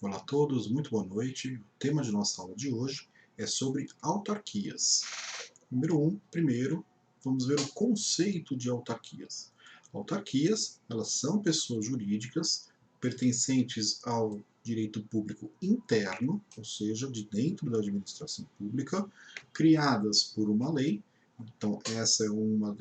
Olá a todos, muito boa noite. O tema de nossa aula de hoje é sobre autarquias. Primeiro, vamos ver o conceito de autarquias. Autarquias, elas são pessoas jurídicas pertencentes ao direito público interno, ou seja, de dentro da administração pública, criadas por uma lei. Então, essa é uma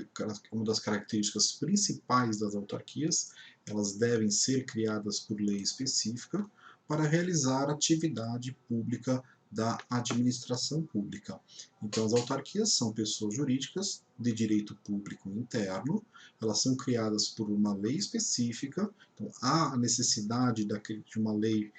das características principais das autarquias. Elas devem ser criadas por lei específica para realizar atividade pública da administração pública. Então, as autarquias são pessoas jurídicas de direito público interno, elas são criadas por uma lei específica, então há a necessidade de uma lei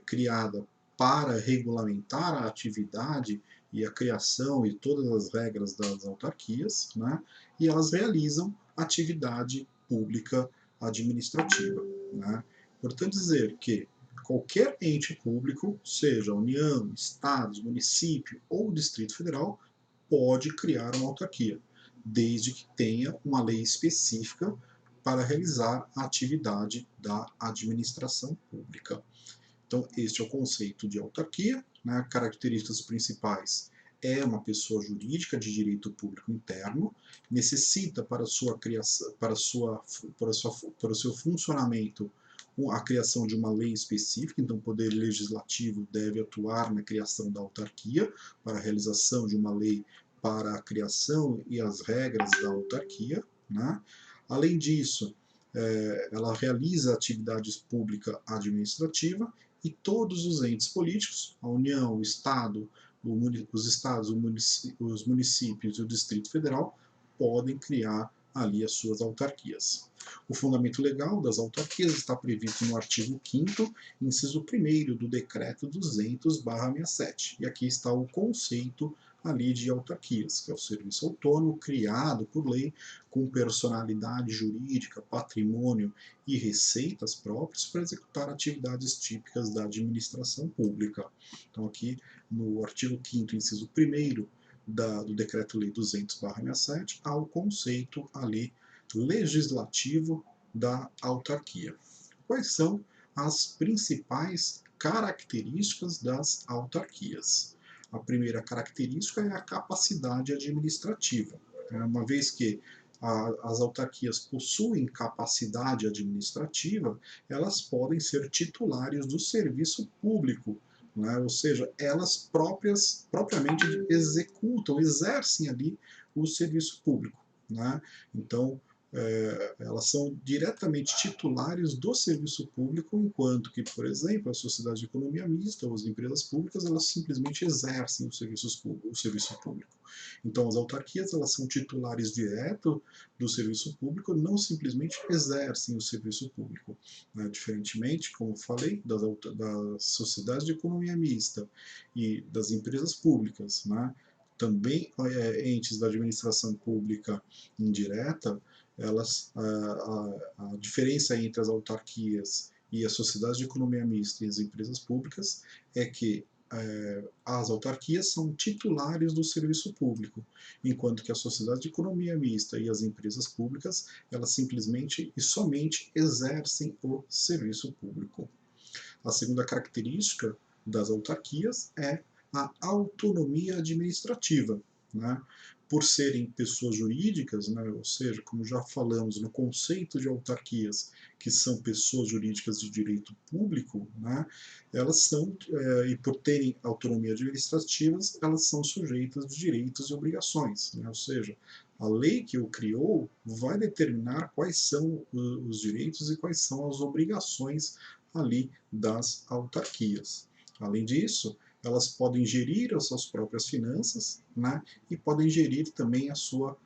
criada para regulamentar a atividade e a criação e todas as regras das autarquias, né? E elas realizam atividade pública administrativa. Né? Importante dizer que qualquer ente público, seja União, Estados, município ou Distrito Federal, pode criar uma autarquia, desde que tenha uma lei específica para realizar a atividade da administração pública. Então, este é o conceito de autarquia, né? Características principais: é uma pessoa jurídica de direito público interno, necessita para sua criação, para o seu funcionamento a criação de uma lei específica, então o Poder Legislativo deve atuar na criação da autarquia para a realização de uma lei para a criação e as regras da autarquia. Né? Além disso, ela realiza atividades pública administrativa e todos os entes políticos, a União, o Estado, os estados, os municípios e o Distrito Federal, podem criar ali as suas autarquias. O fundamento legal das autarquias está previsto no artigo 5º, inciso 1º do Decreto 200/67. E aqui está o conceito ali de autarquias, que é o serviço autônomo criado por lei com personalidade jurídica, patrimônio e receitas próprios para executar atividades típicas da administração pública. Então aqui no artigo 5º, inciso 1º do Decreto-Lei 200/67, há o conceito ali legislativo da autarquia. Quais são as principais características das autarquias? A primeira característica é a capacidade administrativa. Uma vez que as autarquias possuem capacidade administrativa, elas podem ser titulares do serviço público, né? Ou seja, elas propriamente executam, exercem ali o serviço público. Né? Então, elas são diretamente titulares do serviço público, enquanto que, por exemplo, a sociedade de economia mista ou as empresas públicas, elas simplesmente exercem o serviço público. Então, as autarquias, elas são titulares direto do serviço público, não simplesmente exercem o serviço público. Né? Diferentemente, como falei, das sociedades de economia mista e das empresas públicas, né? Também entes da administração pública indireta, a diferença entre as autarquias e as sociedades de economia mista e as empresas públicas é que as autarquias são titulares do serviço público, enquanto que a sociedade de economia mista e as empresas públicas, elas simplesmente e somente exercem o serviço público. A segunda característica das autarquias é a autonomia administrativa. Né? Por serem pessoas jurídicas, né? Ou seja, como já falamos no conceito de autarquias, que são pessoas jurídicas de direito público, né? Elas são, e por terem autonomia administrativa, elas são sujeitas de direitos e obrigações. Né? Ou seja, a lei que o criou vai determinar quais são os direitos e quais são as obrigações ali das autarquias. Além disso, elas podem gerir as suas próprias finanças, né, e podem gerir também a sua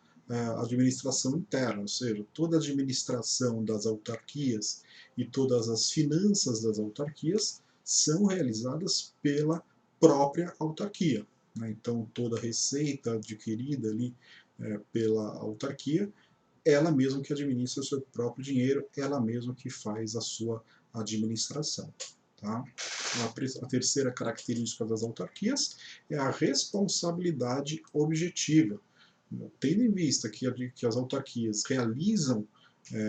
administração interna, ou seja, toda a administração das autarquias e todas as finanças das autarquias são realizadas pela própria autarquia. Né? Então, toda a receita adquirida ali pela autarquia, ela mesma que administra o seu próprio dinheiro, ela mesma que faz a sua administração. Tá? A terceira característica das autarquias é a responsabilidade objetiva. Tendo em vista que as autarquias realizam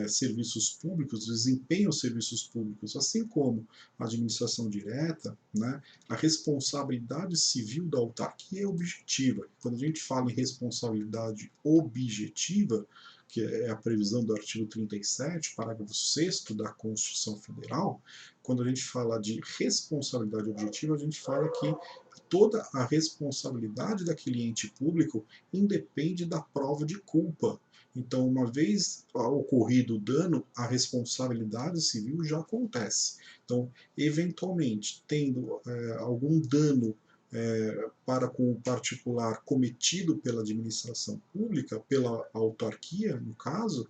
serviços públicos, desempenham serviços públicos, assim como a administração direta, né, a responsabilidade civil da autarquia é objetiva. Quando a gente fala em responsabilidade objetiva, que é a previsão do artigo 37, parágrafo 6º da Constituição Federal, quando a gente fala de responsabilidade objetiva, a gente fala que toda a responsabilidade daquele ente público independe da prova de culpa. Então, uma vez ocorrido o dano, a responsabilidade civil já acontece. Então, eventualmente, tendo algum dano para com o particular cometido pela administração pública, pela autarquia, no caso,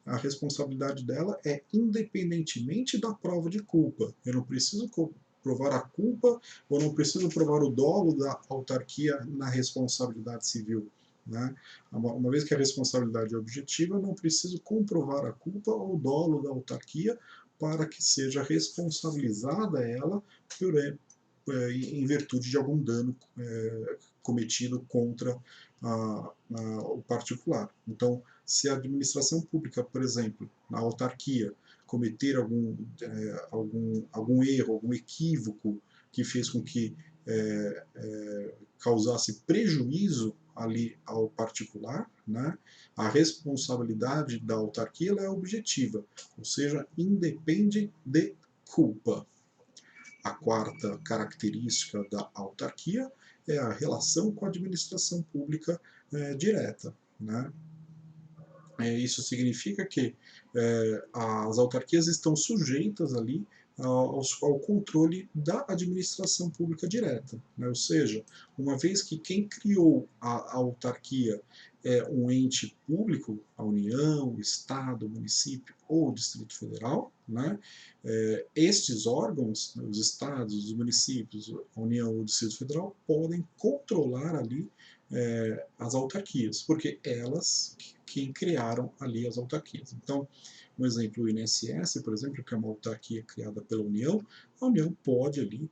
a responsabilidade dela é independentemente da prova de culpa. Eu não preciso provar a culpa ou não preciso provar o dolo da autarquia na responsabilidade civil. Né? Uma vez que a responsabilidade é objetiva, eu não preciso comprovar a culpa ou o dolo da autarquia para que seja responsabilizada ela por, em virtude de algum dano cometido contra o particular. Então, se a administração pública, por exemplo, na autarquia, cometer algum erro, algum equívoco que fez com que causasse prejuízo ali ao particular, né, a responsabilidade da autarquia é objetiva, ou seja, independe de culpa. A quarta característica da autarquia é a relação com a administração pública direta. Né? Isso significa que as autarquias estão sujeitas ali ao controle da administração pública direta. Né? Ou seja, uma vez que quem criou a autarquia é um ente público, a União, o Estado, o município ou o Distrito Federal, né? Estes órgãos, os estados, os municípios, a União ou o Distrito Federal, podem controlar ali as autarquias, porque elas quem criaram ali as autarquias. Então, um exemplo, o INSS, por exemplo, que é uma autarquia criada pela União, a União pode ali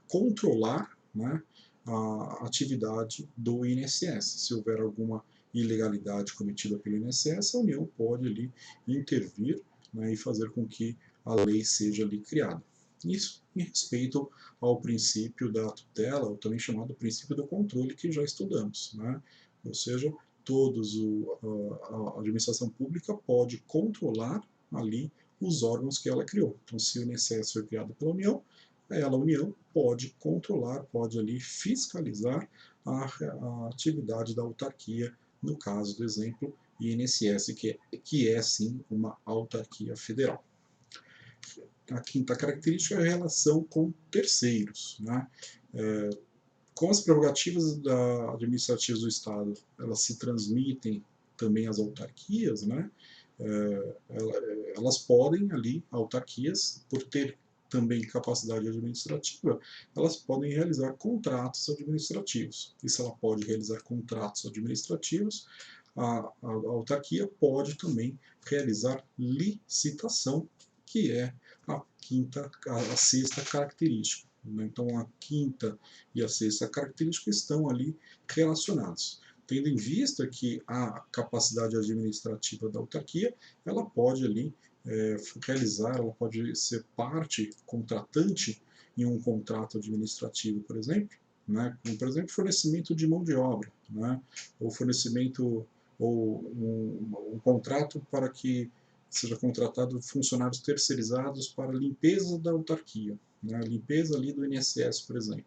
controlar, né, a atividade do INSS. Se houver alguma ilegalidade cometida pelo INSS, a União pode ali intervir, né, e fazer com que a lei seja ali criada. Isso em respeito ao princípio da tutela, ou também chamado princípio do controle, que já estudamos. Né? Ou seja, a administração pública pode controlar ali os órgãos que ela criou. Então, se o INSS foi criado pela União, a União pode controlar, pode ali fiscalizar a atividade da autarquia, no caso do exemplo, INSS, que é sim uma autarquia federal. A quinta característica é a relação com terceiros. Né? Com as prerrogativas administrativas do Estado, elas se transmitem também às autarquias, né? Elas podem ali, autarquias, por ter também capacidade administrativa, elas podem realizar contratos administrativos. E se ela pode realizar contratos administrativos, a autarquia pode também realizar licitação, que é a sexta característica. Então, a quinta e a sexta característica estão ali relacionados. Tendo em vista que a capacidade administrativa da autarquia, ela pode ali realizar, ela pode ser parte contratante em um contrato administrativo, por exemplo, né? Como, por exemplo, fornecimento de mão de obra, né? Ou fornecimento, ou um contrato para que seja contratado funcionários terceirizados para limpeza da autarquia, né? Limpeza ali do INSS, por exemplo.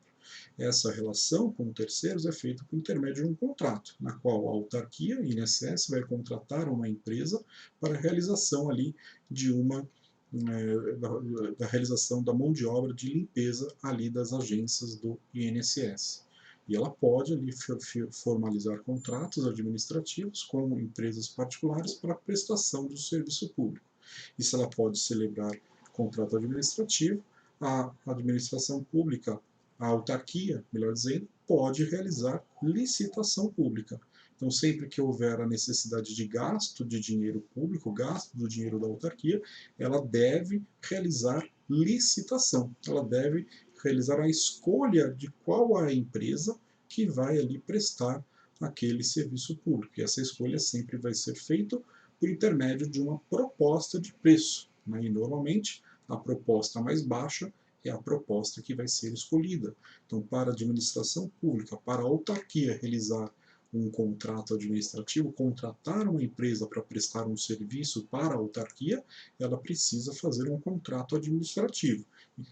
Essa relação com terceiros é feita por intermédio de um contrato, na qual a autarquia, INSS, vai contratar uma empresa para a realização ali de da realização da mão de obra de limpeza ali das agências do INSS. E ela pode ali formalizar contratos administrativos com empresas particulares para prestação do serviço público. Isso ela pode celebrar contrato administrativo, a administração pública, a autarquia, melhor dizendo, pode realizar licitação pública. Então, sempre que houver a necessidade de gasto de dinheiro público, gasto do dinheiro da autarquia, ela deve realizar licitação. Ela deve realizar a escolha de qual a empresa que vai ali prestar aquele serviço público. E essa escolha sempre vai ser feita por intermédio de uma proposta de preço, né? E normalmente a proposta mais baixa é a proposta que vai ser escolhida. Então, para a administração pública, para a autarquia realizar um contrato administrativo, contratar uma empresa para prestar um serviço para a autarquia, ela precisa fazer um contrato administrativo,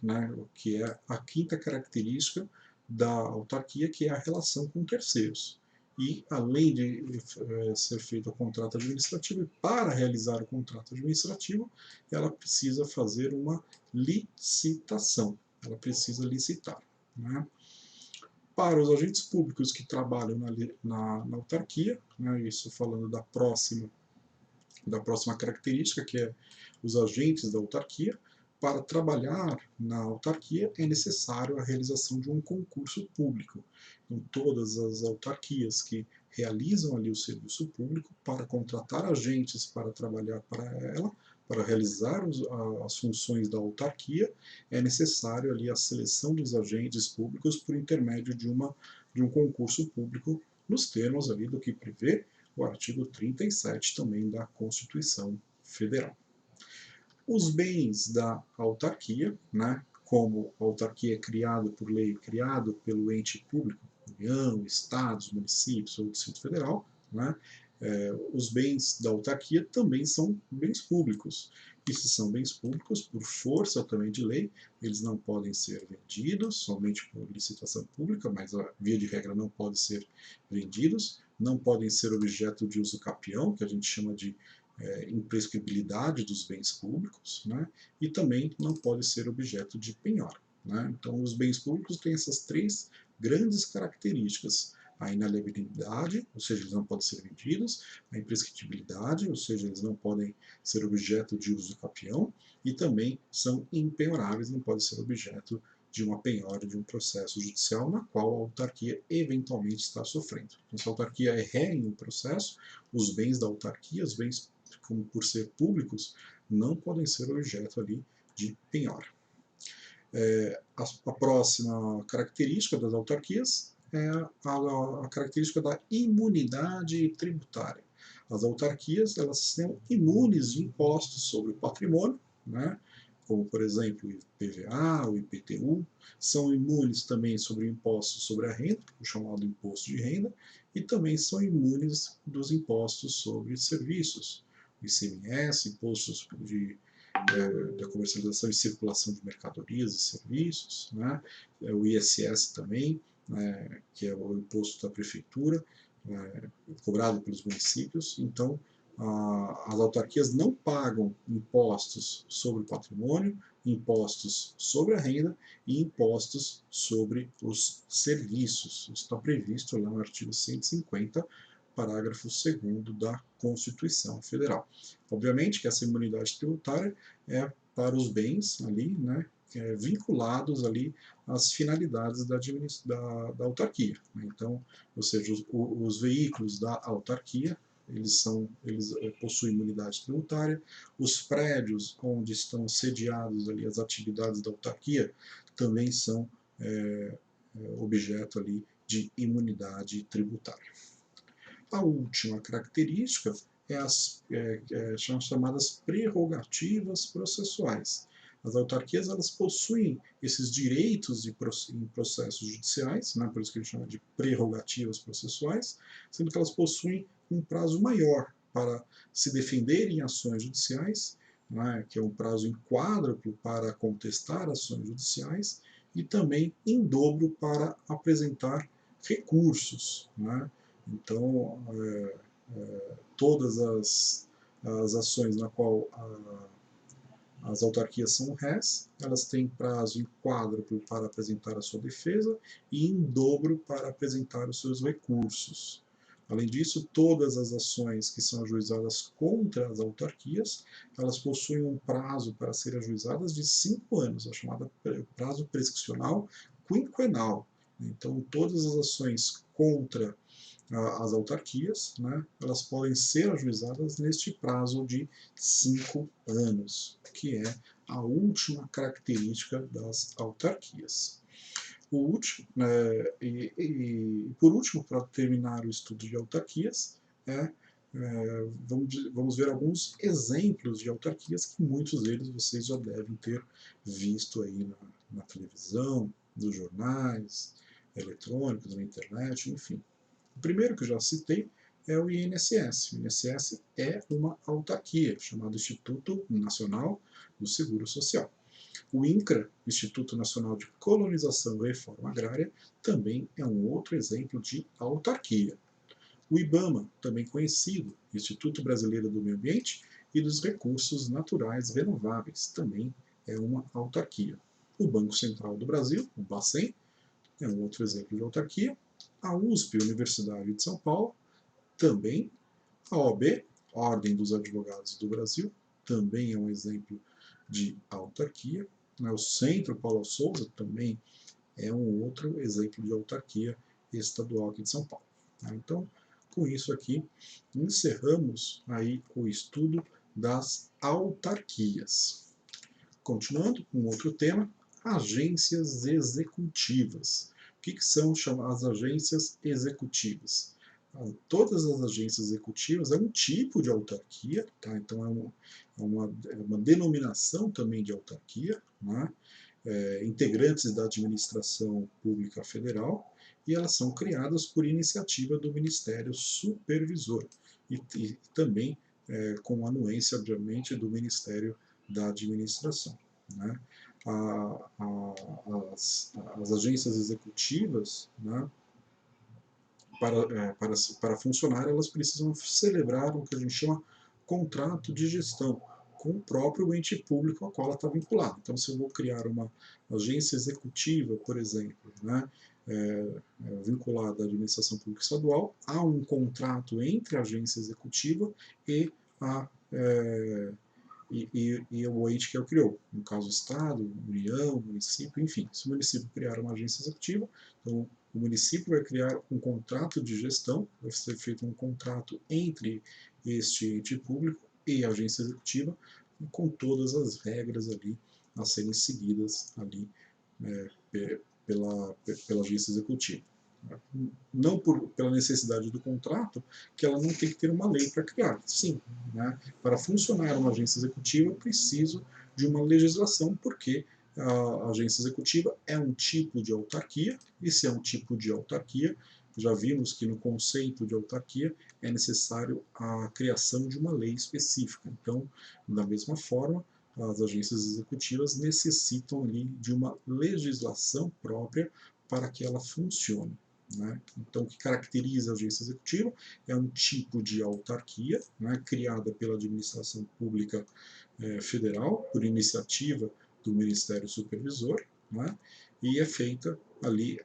né? O que é a quinta característica da autarquia, que é a relação com terceiros. E, além de ser feito o contrato administrativo, e para realizar o contrato administrativo, ela precisa fazer uma licitação. Ela precisa licitar, né? Para os agentes públicos que trabalham na autarquia, né, isso falando da próxima característica, que é os agentes da autarquia, para trabalhar na autarquia é necessário a realização de um concurso público. Então, todas as autarquias que realizam ali o serviço público, para contratar agentes para trabalhar para ela, para realizar as funções da autarquia, é necessário ali a seleção dos agentes públicos por intermédio de um concurso público, nos termos ali do que prevê o artigo 37 também da Constituição Federal. Os bens da autarquia, né, como a autarquia é criado por lei, criado pelo ente público, União, Estados, municípios ou Distrito Federal, né, os bens da autarquia também são bens públicos. E se são bens públicos, por força também de lei, eles não podem ser vendidos, somente por licitação pública, mas a via de regra não podem ser vendidos, não podem ser objeto de uso capião, que a gente chama de imprescribilidade dos bens públicos, né? E também não pode ser objeto de penhora, né? Então, os bens públicos têm essas três grandes características: a inalienabilidade, ou seja, eles não podem ser vendidos; a imprescritibilidade, ou seja, eles não podem ser objeto de uso capião; e também são impenhoráveis, não podem ser objeto de uma penhora, de um processo judicial na qual a autarquia eventualmente está sofrendo. Então, se a autarquia é ré em um processo, os bens da autarquia, os bens como por ser públicos, não podem ser objeto ali de penhora. A próxima característica das autarquias é a característica da imunidade tributária. As autarquias, elas são imunes de impostos sobre o patrimônio, né? Como, por exemplo, o IPVA, o IPTU, são imunes também sobre impostos sobre a renda, o chamado imposto de renda, e também são imunes dos impostos sobre serviços, o ICMS, impostos da comercialização e circulação de mercadorias e serviços, né? O ISS também, que é o imposto da prefeitura, cobrado pelos municípios. Então, as autarquias não pagam impostos sobre o patrimônio, impostos sobre a renda e impostos sobre os serviços. Isso está previsto lá no artigo 150, parágrafo 2º da Constituição Federal. Obviamente que essa imunidade tributária é para os bens ali, né, vinculados ali às finalidades da autarquia. Então, ou seja, os veículos da autarquia, eles possuem imunidade tributária; os prédios onde estão sediados ali as atividades da autarquia também são objeto ali de imunidade tributária. A última característica são chamadas prerrogativas processuais. As autarquias, elas possuem esses direitos em processos judiciais, né, por isso que a gente chama de prerrogativas processuais, sendo que elas possuem um prazo maior para se defenderem em ações judiciais, né, que é um prazo em quádruplo para contestar ações judiciais, e também em dobro para apresentar recursos, né? Então, todas as ações na qual as autarquias são réis, elas têm prazo em quádruplo para apresentar a sua defesa e em dobro para apresentar os seus recursos. Além disso, todas as ações que são ajuizadas contra as autarquias, elas possuem um prazo para serem ajuizadas de 5 anos, a chamada prazo prescricional quinquenal. Então, todas as ações contra as autarquias, né, elas podem ser ajuizadas neste prazo de 5 anos, que é a última característica das autarquias. Por último, para terminar o estudo de autarquias, vamos ver alguns exemplos de autarquias que muitos deles vocês já devem ter visto aí na televisão, nos jornais, eletrônicos, na internet, enfim. O primeiro que eu já citei é o INSS. O INSS é uma autarquia, chamada Instituto Nacional do Seguro Social. O INCRA, Instituto Nacional de Colonização e Reforma Agrária, também é um outro exemplo de autarquia. O IBAMA, também conhecido, Instituto Brasileiro do Meio Ambiente e dos Recursos Naturais Renováveis, também é uma autarquia. O Banco Central do Brasil, o Bacen, é um outro exemplo de autarquia. A USP, Universidade de São Paulo, também. A OAB, Ordem dos Advogados do Brasil, também é um exemplo de autarquia. O Centro Paulo Souza também é um outro exemplo de autarquia estadual aqui de São Paulo. Então, com isso aqui, encerramos aí o estudo das autarquias. Continuando com outro tema, agências executivas. O que são as agências executivas? Todas as agências executivas é um tipo de autarquia, tá? Então é uma denominação também de autarquia, né? Integrantes da administração pública federal, e elas são criadas por iniciativa do Ministério Supervisor e também com anuência, obviamente, do Ministério da Administração. Né? As agências executivas, né, para funcionar, elas precisam celebrar o que a gente chama contrato de gestão com o próprio ente público ao qual ela está vinculada. Então, se eu vou criar uma agência executiva, por exemplo, né, vinculada à administração pública estadual, há um contrato entre a agência executiva e o ente que a criou, no caso Estado, União, município, enfim. Se o município criar uma agência executiva, então o município vai criar um contrato de gestão, vai ser feito um contrato entre este ente público e a agência executiva, com todas as regras ali a serem seguidas ali pela agência executiva. Não pela necessidade do contrato, que ela não tem que ter uma lei para criar. Sim, né? Para funcionar uma agência executiva, eu preciso de uma legislação, porque a agência executiva é um tipo de autarquia, e se é um tipo de autarquia, já vimos que no conceito de autarquia é necessário a criação de uma lei específica. Então, da mesma forma, as agências executivas necessitam ali de uma legislação própria para que ela funcione. Né? Então, o que caracteriza a agência executiva é um tipo de autarquia, né, criada pela administração pública federal, por iniciativa do Ministério Supervisor, né, e é feita ali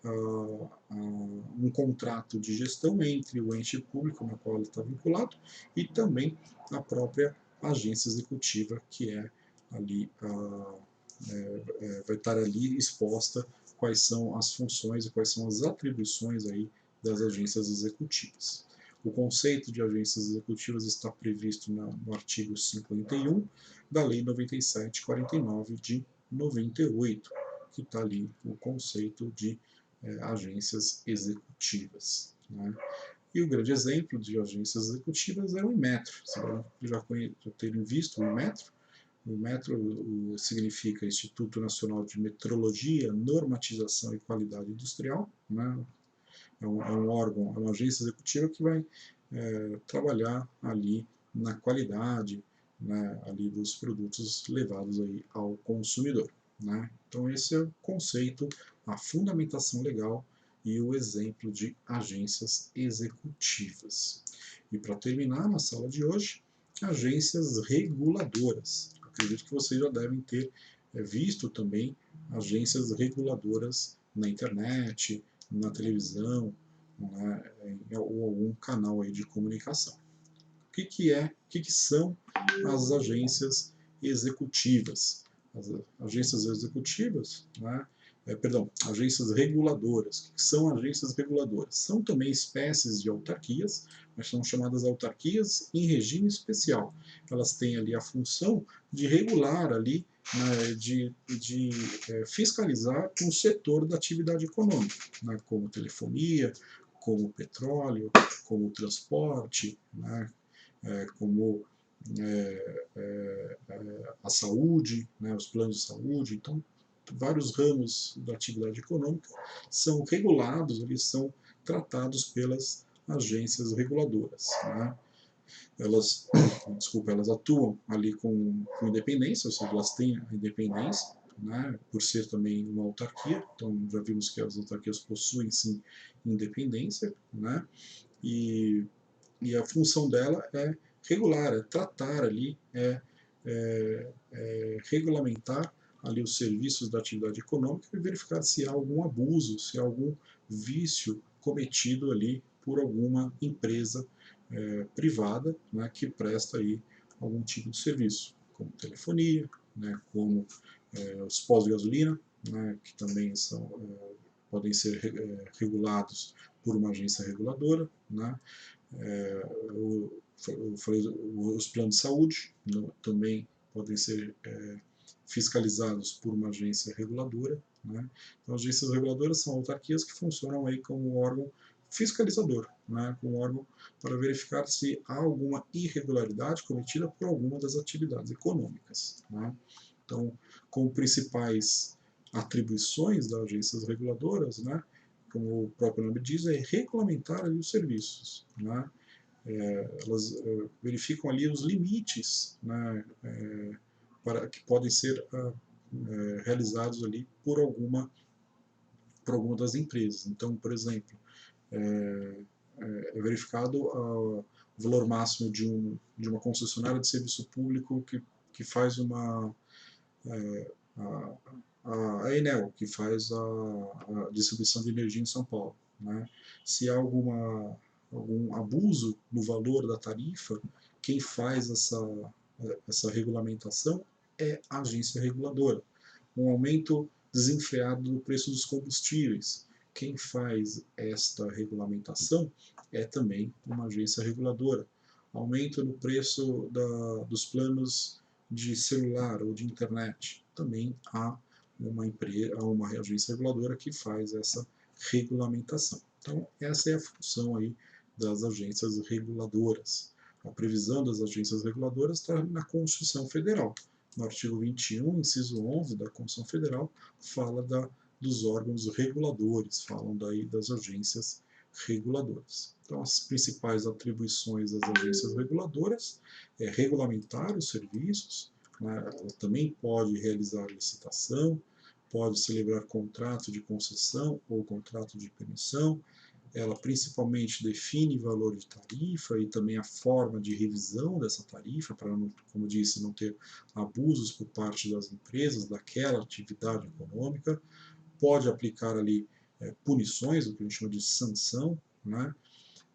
um contrato de gestão entre o ente público na qual ele está vinculado e também a própria agência executiva, que é ali vai estar ali exposta quais são as funções e quais são as atribuições aí das agências executivas. O conceito de agências executivas está previsto no artigo 51 da Lei 9749 de 98, que está ali o conceito de agências executivas. Né? E o grande exemplo de agências executivas é o Inmetro. Vocês já terem visto o Inmetro. O Metro significa Instituto Nacional de Metrologia, Normatização e Qualidade Industrial. Né? É um órgão, é uma agência executiva que vai trabalhar ali na qualidade, né, ali dos produtos levados aí ao consumidor. Né? Então esse é o conceito, a fundamentação legal e o exemplo de agências executivas. E para terminar na sala de hoje, agências reguladoras. Acredito que vocês já devem ter visto também agências reguladoras na internet, na televisão, né, ou algum canal aí de comunicação. O que são as agências executivas? As agências executivas, né, agências reguladoras. O que são agências reguladoras? São também espécies de autarquias, mas são chamadas autarquias em regime especial. Elas têm ali a função de regular ali, né, de fiscalizar um setor da atividade econômica, né, como telefonia, como petróleo, como transporte, né, como a saúde, né, os planos de saúde. Então, vários ramos da atividade econômica são regulados, eles são tratados pelas agências reguladoras, né? Elas, desculpa, elas atuam ali com independência, ou seja, elas têm a independência, né, por ser também uma autarquia. Então já vimos que as autarquias possuem sim independência, né, e, e a função dela é regular, é tratar ali, regulamentar ali os serviços da atividade econômica e verificar se há algum abuso, se há algum vício cometido ali por alguma empresa privada, né, que presta aí algum tipo de serviço, como telefonia, né, como os postos de gasolina, né, que também podem ser regulados por uma agência reguladora, né, os planos de saúde também podem ser fiscalizados por uma agência reguladora, né. Então, agências reguladoras são autarquias que funcionam aí como órgão fiscalizador, né, como órgão para verificar se há alguma irregularidade cometida por alguma das atividades econômicas, né. Então, como principais atribuições das agências reguladoras, né, como o próprio nome diz, é regulamentar ali os serviços, né. Elas verificam ali os limites, né, que podem ser realizados ali por alguma das empresas. Então, por exemplo, é verificado o valor máximo de uma concessionária de serviço público que faz a, a Enel, que faz a distribuição de energia em São Paulo, né? Se há algum abuso no valor da tarifa, quem faz essa regulamentação é a agência reguladora. Um aumento desenfreado do preço dos combustíveis. Quem faz esta regulamentação é também uma agência reguladora. Aumento no preço dos planos de celular ou de internet. Também há uma agência reguladora que faz essa regulamentação. Então, essa é a função aí das agências reguladoras. A previsão das agências reguladoras está na Constituição Federal. No artigo 21, inciso 11 da Constituição Federal, fala dos órgãos reguladores, falam daí das agências reguladoras. Então, as principais atribuições das agências reguladoras é regulamentar os serviços, né? Ela também pode realizar licitação, pode celebrar contrato de concessão ou contrato de permissão. Ela principalmente define valor de tarifa e também a forma de revisão dessa tarifa, para, como disse, não ter abusos por parte das empresas daquela atividade econômica. Pode aplicar ali punições, o que a gente chama de sanção, né?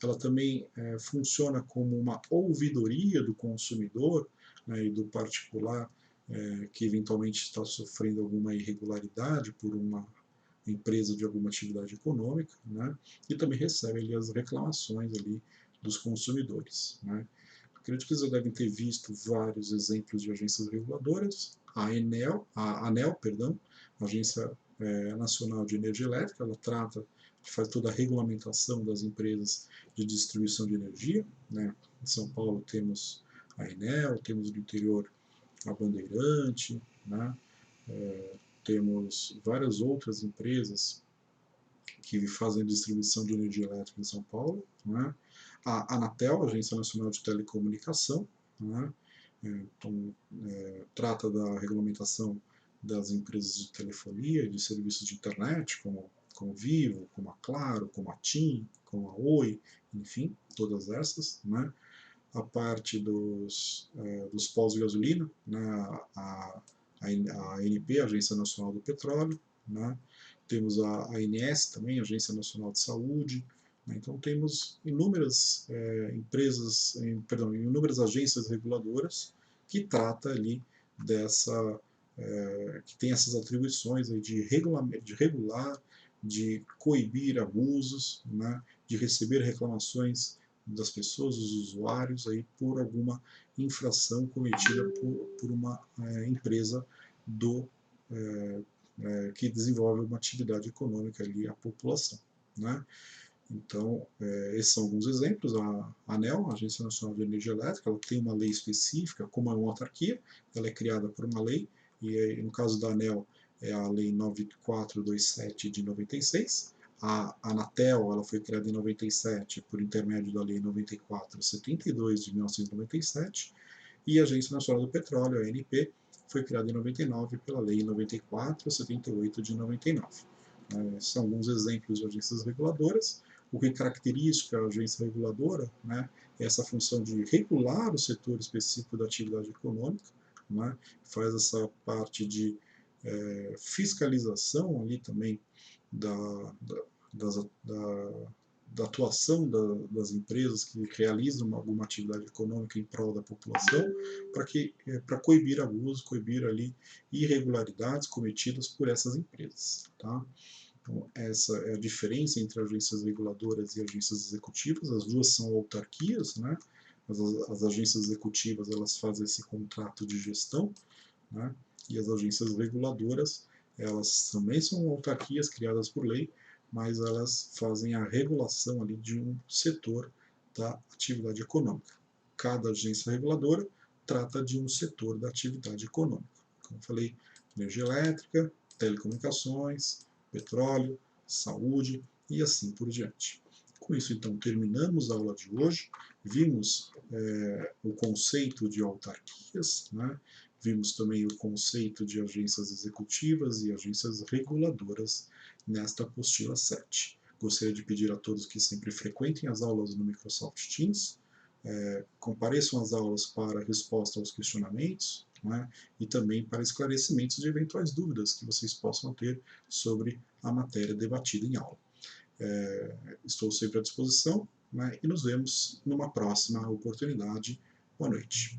Ela também funciona como uma ouvidoria do consumidor, né, e do particular que eventualmente está sofrendo alguma irregularidade por uma empresa de alguma atividade econômica, né, e também recebe ali as reclamações ali dos consumidores, né. Acredito que vocês devem ter visto vários exemplos de agências reguladoras. A ANEL, perdão, Agência Nacional de Energia Elétrica, ela faz toda a regulamentação das empresas de distribuição de energia, né. Em São Paulo temos a Enel, temos no interior a Bandeirante, né. Temos várias outras empresas que fazem distribuição de energia elétrica em São Paulo, né? A Anatel, Agência Nacional de Telecomunicação, né? Então, trata da regulamentação das empresas de telefonia e de serviços de internet, como a Vivo, como a Claro, como a TIM, como a Oi, enfim, todas essas, né? A parte dos postos de gasolina, né? A ANP, Agência Nacional do Petróleo, né? Temos a ANS também, Agência Nacional de Saúde, né? Então temos inúmeras inúmeras agências reguladoras que trata ali que tem essas atribuições aí de regular, de coibir abusos, né? De receber reclamações das pessoas, dos usuários, aí, por alguma infração cometida por uma empresa que desenvolve uma atividade econômica ali à população, né? Então, esses são alguns exemplos. A ANEEL, a Agência Nacional de Energia Elétrica, ela tem uma lei específica, como é uma autarquia, ela é criada por uma lei, e no caso da ANEEL é a Lei 9427 de 96. A Anatel, ela foi criada em 97 por intermédio da Lei 9472 de 1997, e a Agência Nacional do Petróleo, a ANP, foi criada em 99 pela Lei 9478 de 99. São alguns exemplos de agências reguladoras. O que caracteriza a agência reguladora, né, é essa função de regular o setor específico da atividade econômica, né, faz essa parte de fiscalização ali também da, da, das, da atuação das empresas que realizam alguma atividade econômica em prol da população, para coibir abusos, coibir ali irregularidades cometidas por essas empresas. Tá? Então, essa é a diferença entre agências reguladoras e agências executivas. As duas são autarquias, né? As agências executivas, elas fazem esse contrato de gestão, né? E as agências reguladoras, elas também são autarquias criadas por lei, mas elas fazem a regulação ali de um setor da atividade econômica. Cada agência reguladora trata de um setor da atividade econômica. Como eu falei, energia elétrica, telecomunicações, petróleo, saúde e assim por diante. Com isso, então, terminamos a aula de hoje. Vimos o conceito de autarquias, né? Vimos também o conceito de agências executivas e agências reguladoras nesta apostila 7. Gostaria de pedir a todos que sempre frequentem as aulas no Microsoft Teams, compareçam às aulas para resposta aos questionamentos, né, e também para esclarecimentos de eventuais dúvidas que vocês possam ter sobre a matéria debatida em aula. Estou sempre à disposição, né, e nos vemos numa próxima oportunidade. Boa noite.